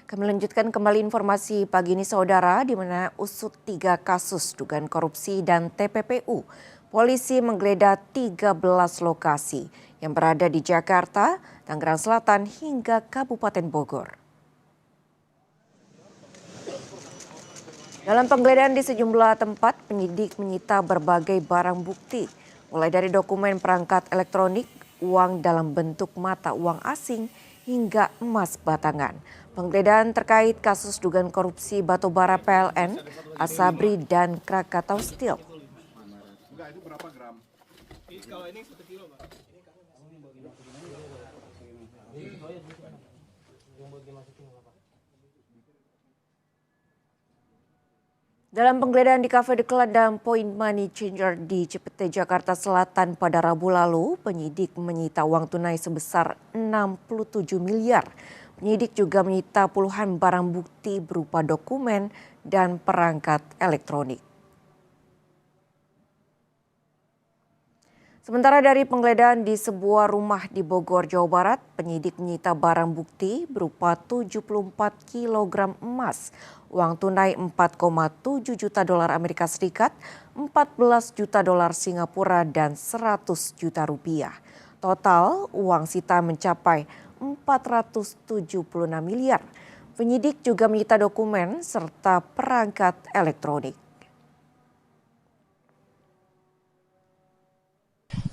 Kami lanjutkan kembali informasi pagi ini saudara, di mana usut 3 kasus dugaan korupsi dan TPPU. Polisi menggeledah 13 lokasi yang berada di Jakarta, Tangerang Selatan hingga Kabupaten Bogor. Dalam penggeledahan di sejumlah tempat, penyidik menyita berbagai barang bukti, mulai dari dokumen perangkat elektronik, uang dalam bentuk mata uang asing, hingga emas batangan. Penggeledahan terkait kasus dugaan korupsi batubara PLN, Asabri, dan Krakatau Steel. Dalam penggeledahan di Cafe The Club dan Point Money Changer di Cipete, Jakarta Selatan pada Rabu lalu, penyidik menyita uang tunai sebesar 67 miliar. Penyidik juga menyita puluhan barang bukti berupa dokumen dan perangkat elektronik. Sementara dari penggeledahan di sebuah rumah di Bogor, Jawa Barat, penyidik menyita barang bukti berupa 74 kg emas, uang tunai 4,7 juta dolar Amerika Serikat, 14 juta dolar Singapura, dan 100 juta rupiah. Total uang sita mencapai 476 miliar. Penyidik juga menyita dokumen serta perangkat elektronik.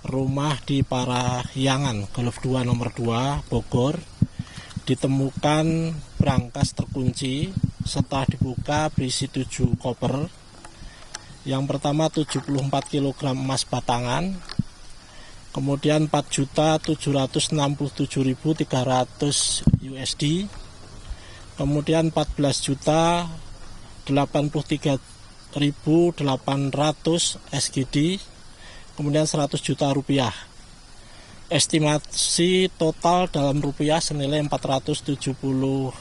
Rumah di Parahyangan, Golf 2 nomor 2, Bogor, ditemukan brankas terkunci. Setelah dibuka berisi 7 koper. Yang pertama 74 kg emas batangan, kemudian 4.767.300 USD, kemudian 14.083.800 SGD, kemudian 100 juta rupiah. Estimasi total dalam rupiah senilai 476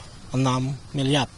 miliar.